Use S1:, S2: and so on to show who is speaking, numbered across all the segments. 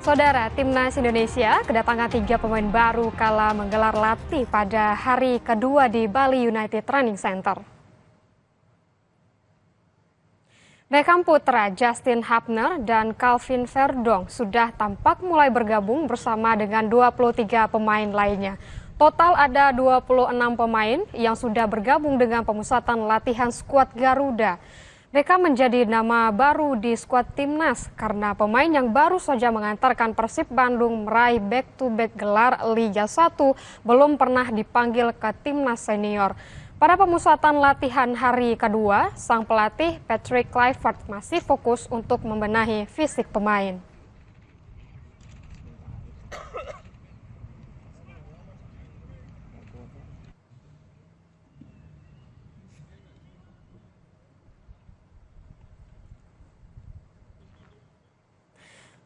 S1: Saudara, Timnas Indonesia kedatangan 3 pemain baru kala menggelar latih pada hari kedua di Bali United Training Center. Beckham Putra, Justin Hubner, dan Calvin Verdong sudah tampak mulai bergabung bersama dengan 23 pemain lainnya. Total ada 26 pemain yang sudah bergabung dengan pemusatan latihan skuad Garuda. Beckham menjadi nama baru di skuad Timnas karena pemain yang baru saja mengantarkan Persib Bandung meraih back-to-back gelar Liga 1 belum pernah dipanggil ke Timnas senior. Pada pemusatan latihan hari kedua, sang pelatih Patrick Kluivert masih fokus untuk membenahi fisik pemain.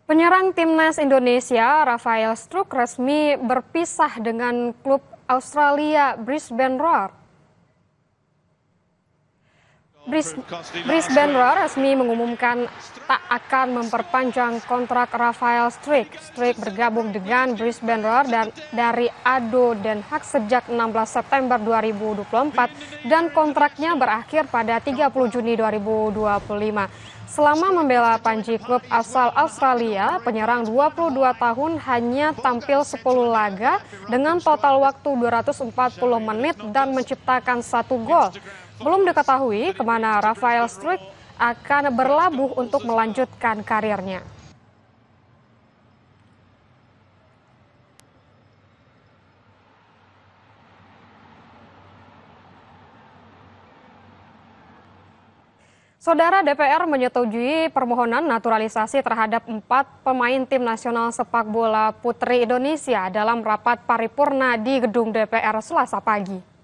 S1: Penyerang Timnas Indonesia, Rafael Struijk resmi berpisah dengan klub Australia Brisbane Roar. Brisbane Roar resmi mengumumkan tak akan memperpanjang kontrak Rafael Struijk. Struijk bergabung dengan Brisbane Roar dari ADO Den Haag sejak 16 September 2024 dan kontraknya berakhir pada 30 Juni 2025. Selama membela Panji klub asal Australia, penyerang 22 tahun hanya tampil 10 laga dengan total waktu 240 menit dan menciptakan 1 gol. Belum diketahui kemana Rafael Struijk akan berlabuh untuk melanjutkan karirnya. Saudara, DPR menyetujui permohonan naturalisasi terhadap 4 pemain tim nasional sepak bola putri Indonesia dalam rapat paripurna di gedung DPR Selasa pagi.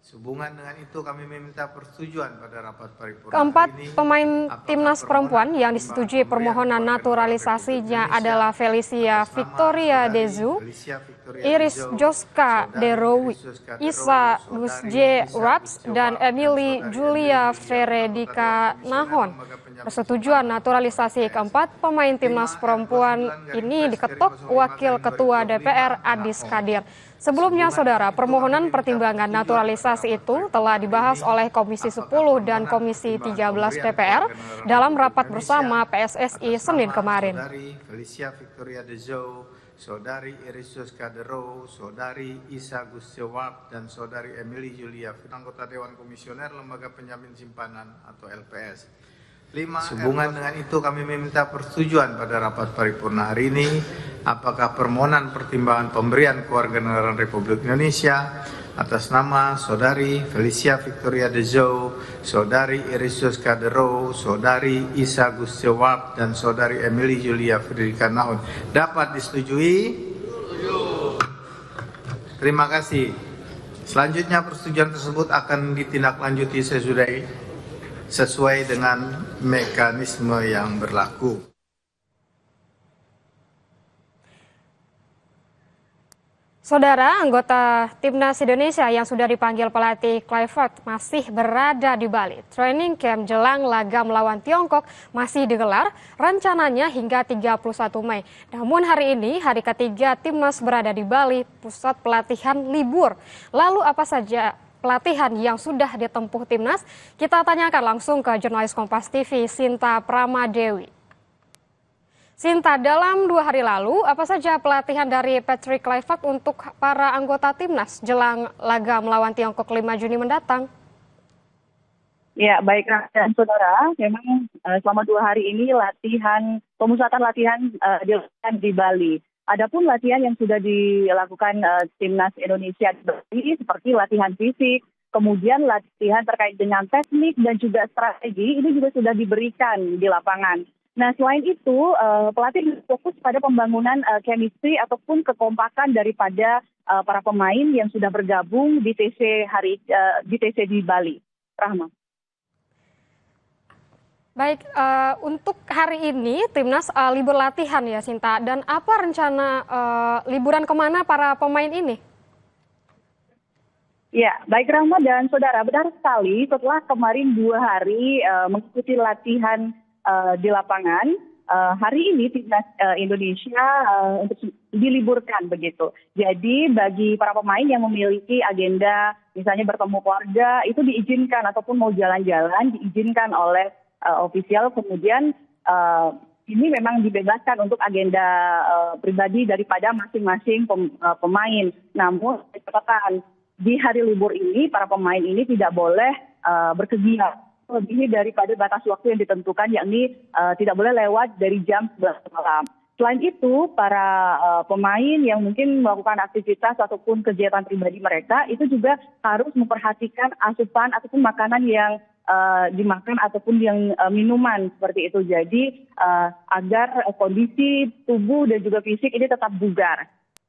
S2: Sehubungan dengan itu kami meminta persetujuan pada rapat paripurna
S1: Keempat
S2: ini.
S1: pemain timnas perempuan yang disetujui permohonan naturalisasinya adalah Felicia Victoria Dezu, Iris Joska Derowi, Isa Gusje Raps, dan Emily Julia Veredika Nahon. Persetujuan naturalisasi keempat pemain timnas perempuan ini diketok Wakil Ketua DPR Adis Kadir. Sebelumnya, saudara, permohonan pertimbangan naturalisasi itu telah dibahas oleh Komisi 10 dan Komisi 13 DPR dalam rapat bersama PSSI Senin kemarin.
S2: Saudari Felicia Victoria Dezo, Saudari Iris Joska Derowi, Saudari Isa Gusjewab, dan Saudari Emily Julia, anggota Dewan Komisioner Lembaga Penjamin Simpanan atau LPS. Sehubungan dengan itu kami meminta persetujuan pada rapat paripurna hari ini. Apakah permohonan pertimbangan pemberian kewarganegaraan Republik Indonesia atas nama Saudari Felicia Victoria Dezo, Saudari Iris Joska Derowi, Saudari Isa Gusjewab, dan Saudari Emily Julia Veredika Nahon dapat disetujui? Terima kasih. Selanjutnya persetujuan tersebut akan ditindaklanjuti sesuai dengan mekanisme yang berlaku.
S1: Saudara, anggota Timnas Indonesia yang sudah dipanggil pelatih Kluivert masih berada di Bali. Training camp jelang laga melawan Tiongkok masih digelar, rencananya hingga 31 Mei. Namun hari ini, hari ketiga Timnas berada di Bali, pusat pelatihan libur. Lalu apa saja pelatihan yang sudah ditempuh Timnas? Kita tanyakan langsung ke jurnalis Kompas TV, Sinta Pramadewi. Sinta, dalam 2 hari lalu, apa saja pelatihan dari Patrick Kluivert untuk para anggota Timnas jelang laga melawan Tiongkok 5 Juni mendatang?
S3: Ya, baik dan saudara, memang selama 2 hari ini pemusatan latihan dilakukan di Bali. Adapun latihan yang sudah dilakukan Timnas Indonesia di Bali seperti latihan fisik, kemudian latihan terkait dengan teknik dan juga strategi, ini juga sudah diberikan di lapangan. Nah, selain itu, pelatih fokus pada pembangunan chemistry ataupun kekompakan daripada para pemain yang sudah bergabung di TC di Bali. Rahma.
S1: Baik, untuk hari ini Timnas libur latihan ya, Sinta. Dan apa rencana liburan kemana para pemain ini?
S3: Ya, baik Rahma dan saudara, benar sekali setelah kemarin 2 hari mengikuti latihan di lapangan, hari ini timnas Indonesia untuk diliburkan begitu. Jadi bagi para pemain yang memiliki agenda misalnya bertemu keluarga itu diizinkan, ataupun mau jalan-jalan diizinkan oleh ofisial. Kemudian ini memang dibebaskan untuk agenda pribadi daripada masing-masing pemain. Namun catatan di hari libur ini para pemain ini tidak boleh berkegiatan lebih daripada batas waktu yang ditentukan, yakni tidak boleh lewat dari jam 11 malam. Selain itu, para pemain yang mungkin melakukan aktivitas ataupun kegiatan pribadi mereka itu juga harus memperhatikan asupan ataupun makanan yang dimakan ataupun yang minuman seperti itu. Jadi agar kondisi tubuh dan juga fisik ini tetap bugar.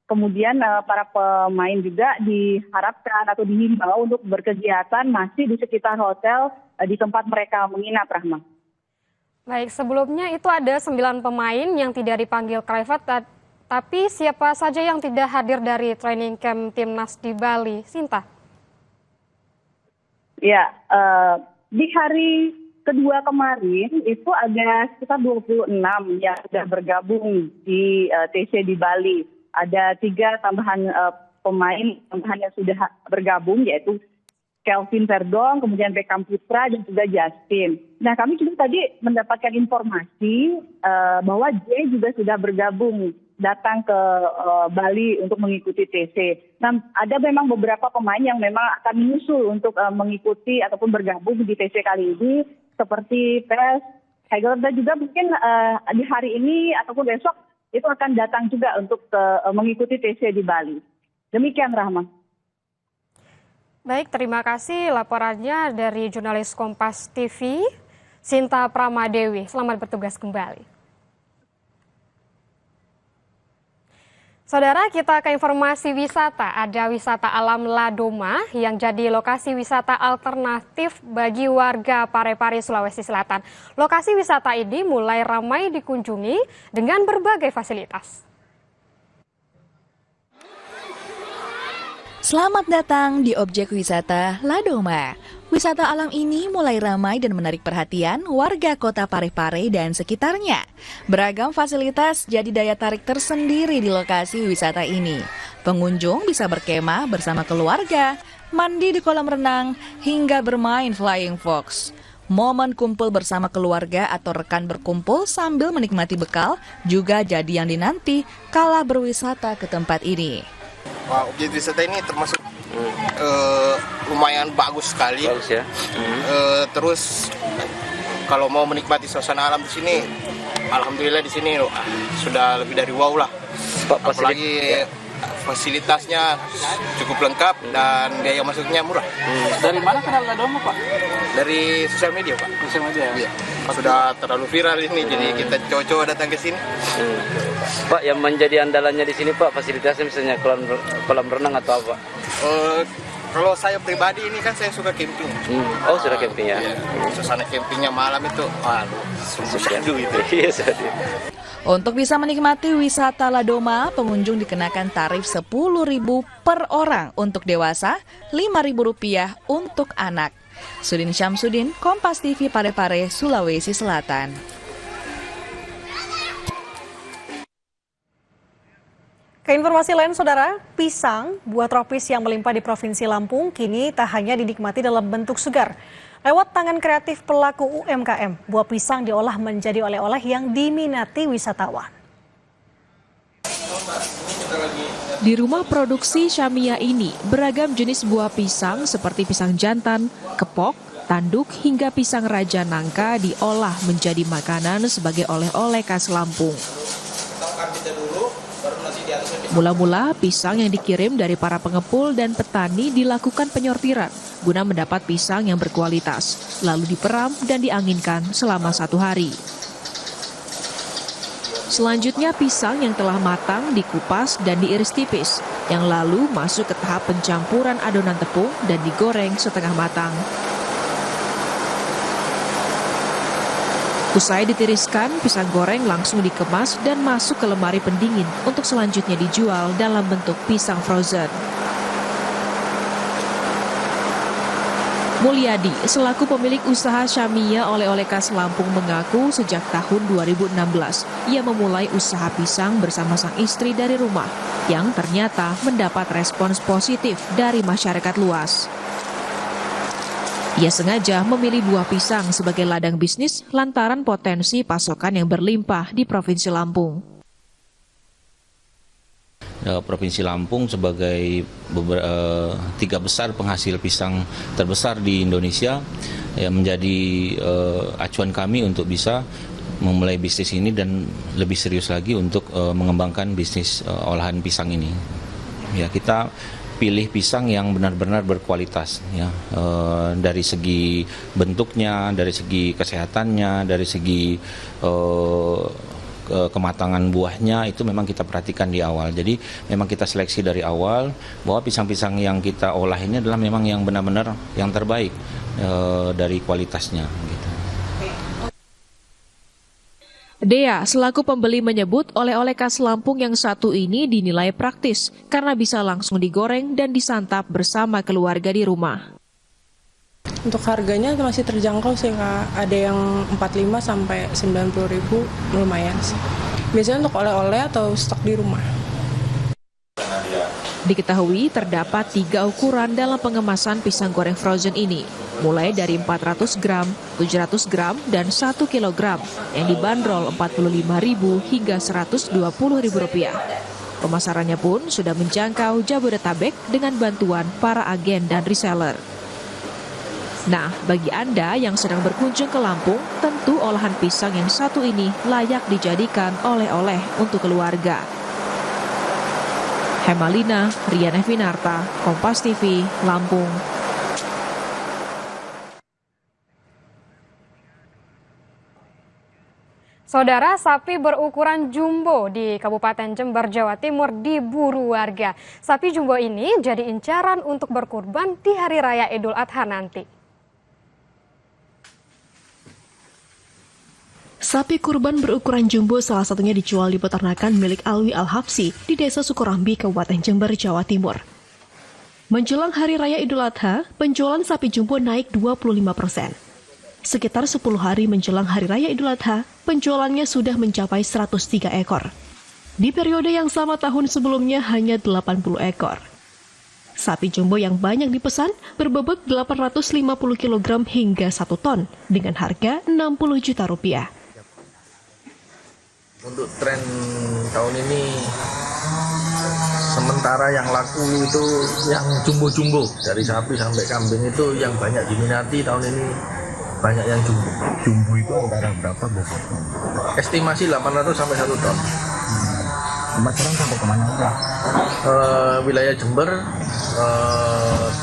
S3: Kemudian para pemain juga diharapkan atau dihimbau untuk berkegiatan masih di sekitar hotel di tempat mereka menginap, Rahma.
S1: Baik, sebelumnya itu ada 9 pemain yang tidak dipanggil Kluivert, tapi siapa saja yang tidak hadir dari training camp timnas di Bali, Sinta?
S3: Ya, di hari kedua kemarin itu ada sekitar 26 yang sudah bergabung di TC di Bali. Ada 3 tambahan pemain tambahan yang sudah bergabung, yaitu Kelvin Verdong, kemudian Beckham Putra, dan juga Justin. Nah, kami juga tadi mendapatkan informasi bahwa Jay juga sudah bergabung, datang ke Bali untuk mengikuti TC. Nah, ada memang beberapa pemain yang memang akan menyusul untuk mengikuti ataupun bergabung di TC kali ini, seperti Pes, Hegel, dan juga mungkin di hari ini ataupun besok itu akan datang juga untuk mengikuti TC di Bali. Demikian, Rahma.
S1: Baik, terima kasih laporannya dari jurnalis Kompas TV, Sinta Pramadewi. Selamat bertugas kembali. Saudara, kita ke informasi wisata. Ada wisata alam Ladoma yang jadi lokasi wisata alternatif bagi warga Parepare, Sulawesi Selatan. Lokasi wisata ini mulai ramai dikunjungi dengan berbagai fasilitas.
S4: Selamat datang di objek wisata Ladoma. Wisata alam ini mulai ramai dan menarik perhatian warga kota Parepare dan sekitarnya. Beragam fasilitas jadi daya tarik tersendiri di lokasi wisata ini. Pengunjung bisa berkemah bersama keluarga, mandi di kolam renang, hingga bermain flying fox. Momen kumpul bersama keluarga atau rekan berkumpul sambil menikmati bekal juga jadi yang dinanti kala berwisata ke tempat ini.
S5: Wah, objek wisata ini termasuk lumayan bagus sekali. Bagus ya. Terus kalau mau menikmati suasana alam di sini, alhamdulillah di sini sudah lebih dari wow lah. Apalagi fasilitasnya cukup lengkap dan biaya masuknya murah.
S6: Dari mana kenal Ladoma, Pak?
S5: Dari sosial media, Pak.
S6: Sosial media.
S5: Iya. Sudah terlalu viral ini, jadi kita cocok datang ke sini.
S6: Pak, yang menjadi andalannya di sini, Pak, fasilitasnya misalnya kolam renang atau apa?
S5: Kalau saya pribadi ini kan saya suka camping.
S6: Oh, sudah camping ya?
S5: Iya. Suasana campingnya malam itu, waduh, syahdu itu.
S6: Iya, syahdu.
S4: Untuk bisa menikmati wisata Ladoma, pengunjung dikenakan tarif Rp10.000 per orang untuk dewasa, Rp5.000 untuk anak. Sudin Syamsuddin, Kompas TV Parepare, Sulawesi Selatan.
S7: Ke informasi lain, Saudara, pisang, buah tropis yang melimpah di Provinsi Lampung, kini tak hanya dinikmati dalam bentuk segar. Lewat tangan kreatif pelaku UMKM, buah pisang diolah menjadi oleh-oleh yang diminati wisatawan.
S8: Di rumah produksi Syamia ini, beragam jenis buah pisang seperti pisang jantan, kepok, tanduk, hingga pisang raja nangka diolah menjadi makanan sebagai oleh-oleh khas Lampung. Mula-mula, pisang yang dikirim dari para pengepul dan petani dilakukan penyortiran guna mendapat pisang yang berkualitas, lalu diperam dan dianginkan selama 1 hari. Selanjutnya, pisang yang telah matang dikupas dan diiris tipis, yang lalu masuk ke tahap pencampuran adonan tepung dan digoreng setengah matang. Usai ditiriskan, pisang goreng langsung dikemas dan masuk ke lemari pendingin untuk selanjutnya dijual dalam bentuk pisang frozen. Mulyadi, selaku pemilik usaha Syamia oleh-oleh khas Lampung mengaku sejak tahun 2016, ia memulai usaha pisang bersama sang istri dari rumah, yang ternyata mendapat respons positif dari masyarakat luas. Ia sengaja memilih buah pisang sebagai ladang bisnis lantaran potensi pasokan yang berlimpah di Provinsi Lampung.
S9: Provinsi Lampung sebagai tiga besar penghasil pisang terbesar di Indonesia menjadi acuan kami untuk bisa memulai bisnis ini dan lebih serius lagi untuk mengembangkan bisnis olahan pisang ini. Ya, kita pilih pisang yang benar-benar berkualitas, ya, dari segi bentuknya, dari segi kesehatannya, dari segi kematangan buahnya itu memang kita perhatikan di awal. Jadi memang kita seleksi dari awal bahwa pisang-pisang yang kita olah ini adalah memang yang benar-benar yang terbaik dari kualitasnya. Gitu.
S8: Dea, selaku pembeli menyebut oleh-oleh khas Lampung yang satu ini dinilai praktis karena bisa langsung digoreng dan disantap bersama keluarga di rumah.
S10: Untuk harganya masih terjangkau sih Kak, ada yang 45 sampai 90 ribu, lumayan sih. Biasanya untuk oleh-oleh atau stok di rumah.
S8: Diketahui terdapat 3 ukuran dalam pengemasan pisang goreng frozen ini, mulai dari 400 gram, 700 gram, dan 1 kilogram yang dibanderol Rp45.000 hingga Rp120.000. Pemasarannya pun sudah menjangkau Jabodetabek dengan bantuan para agen dan reseller. Nah, bagi Anda yang sedang berkunjung ke Lampung, tentu olahan pisang yang satu ini layak dijadikan oleh-oleh untuk keluarga. Hemalina, Rian Evinarta, Kompas TV, Lampung.
S1: Saudara, sapi berukuran jumbo di Kabupaten Jember, Jawa Timur diburu warga. Sapi jumbo ini jadi incaran untuk berkurban di Hari Raya Idul Adha nanti.
S11: Sapi kurban berukuran jumbo salah satunya dijual di peternakan milik Alwi Al-Habsi di Desa Sukorambi, Kabupaten Jember, Jawa Timur. Menjelang Hari Raya Idul Adha, penjualan sapi jumbo naik 25%. Sekitar 10 hari menjelang Hari Raya Idul Adha, penjualannya sudah mencapai 103 ekor. Di periode yang sama tahun sebelumnya hanya 80 ekor. Sapi jumbo yang banyak dipesan berbobot 850 kg hingga 1 ton dengan harga Rp60 juta.
S2: Untuk tren tahun ini sementara yang laku itu yang jumbo-jumbo, dari sapi sampai kambing itu yang banyak diminati tahun ini, banyak yang jumbo.
S12: Jumbo itu antara berapa bobotnya?
S2: Estimasi 800 sampai 1 ton.
S12: Pemasaran sampai kemana enggak?
S2: Wilayah Jember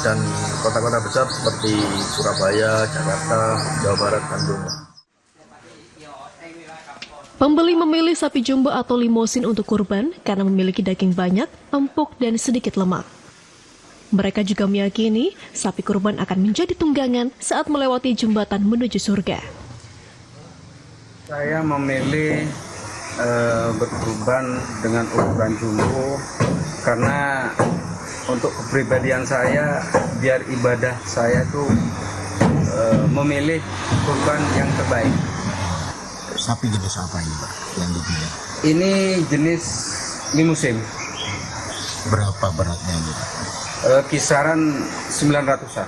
S2: dan kota-kota besar seperti Surabaya, Jakarta, Jawa Barat, Bandung.
S11: Pembeli memilih sapi jumbo atau limosin untuk kurban karena memiliki daging banyak, empuk, dan sedikit lemak. Mereka juga meyakini sapi kurban akan menjadi tunggangan saat melewati jembatan menuju surga.
S13: Saya memilih berkurban dengan ukuran jumbo karena untuk kepribadian saya, biar ibadah saya tuh memilih kurban yang terbaik.
S12: Sapi jenis apa ini Pak yang dipilih?
S13: Ini jenis limusin.
S12: Berapa beratnya ini Pak?
S13: Kisaran 900-an.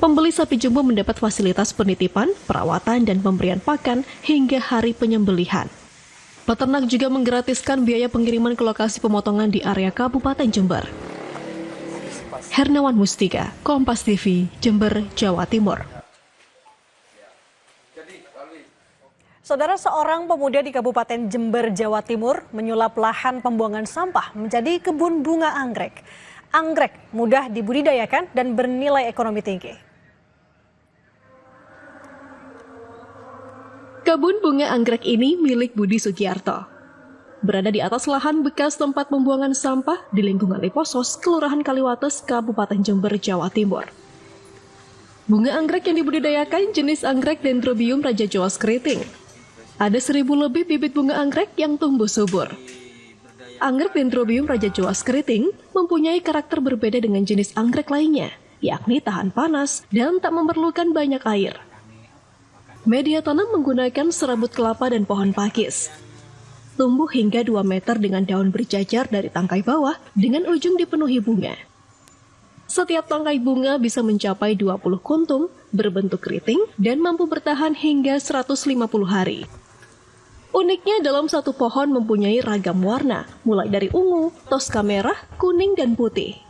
S11: Pembeli sapi jumbo mendapat fasilitas penitipan, perawatan, dan pemberian pakan hingga hari penyembelihan. Peternak juga menggratiskan biaya pengiriman ke lokasi pemotongan di area Kabupaten Jember. Hernawan Mustika, Kompas TV, Jember, Jawa Timur.
S7: Saudara, seorang pemuda di Kabupaten Jember, Jawa Timur menyulap lahan pembuangan sampah menjadi kebun bunga anggrek. Anggrek mudah dibudidayakan dan bernilai ekonomi tinggi.
S11: Kebun bunga anggrek ini milik Budi Sugiarto. Berada di atas lahan bekas tempat pembuangan sampah di lingkungan Liposos, Kelurahan Kaliwates, Kabupaten Jember, Jawa Timur. Bunga anggrek yang dibudidayakan jenis anggrek Dendrobium Raja Joas Keriting. Ada 1.000 lebih bibit bunga anggrek yang tumbuh subur. Anggrek Dendrobium Raja Joas Keriting mempunyai karakter berbeda dengan jenis anggrek lainnya, yakni tahan panas dan tak memerlukan banyak air. Media tanam menggunakan serabut kelapa dan pohon pakis. Tumbuh hingga 2 meter dengan daun berjajar dari tangkai bawah dengan ujung dipenuhi bunga. Setiap tangkai bunga bisa mencapai 20 kuntung, berbentuk keriting, dan mampu bertahan hingga 150 hari. Uniknya dalam satu pohon mempunyai ragam warna, mulai dari ungu, toska merah, kuning, dan putih.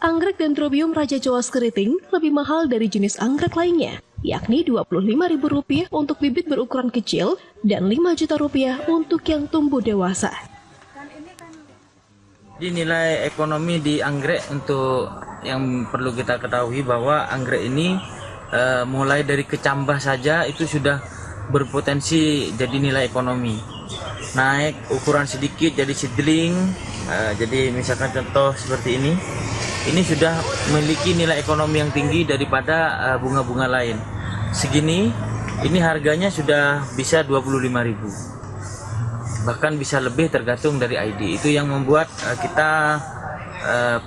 S11: Anggrek Dendrobium Raja Joas keriting lebih mahal dari jenis anggrek lainnya, yakni Rp25.000 untuk bibit berukuran kecil dan Rp5 juta untuk yang tumbuh dewasa.
S14: Di nilai ekonomi di anggrek untuk yang perlu kita ketahui bahwa anggrek ini mulai dari kecambah saja itu sudah berpotensi jadi nilai ekonomi. Naik ukuran sedikit jadi seedling, jadi misalkan contoh seperti ini sudah memiliki nilai ekonomi yang tinggi daripada bunga-bunga lain. Segini, ini harganya sudah bisa 25.000. Bahkan bisa lebih tergantung dari ID. Itu yang membuat kita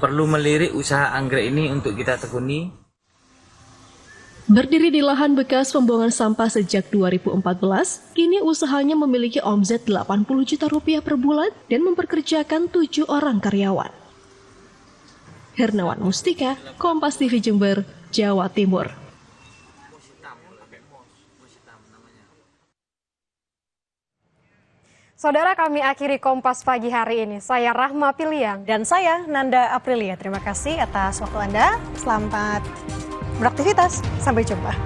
S14: perlu melirik usaha anggrek ini untuk kita tekuni.
S11: Berdiri di lahan bekas pembuangan sampah sejak 2014, kini usahanya memiliki omset Rp80 juta per bulan dan memperkerjakan 7 orang karyawan. Hernawan Mustika, Kompas TV Jember, Jawa Timur.
S1: Saudara, kami akhiri Kompas pagi hari ini. Saya Rahma Piliang.
S7: Dan saya Nanda Aprilia. Terima kasih atas waktu Anda. Selamat beraktivitas. Sampai jumpa.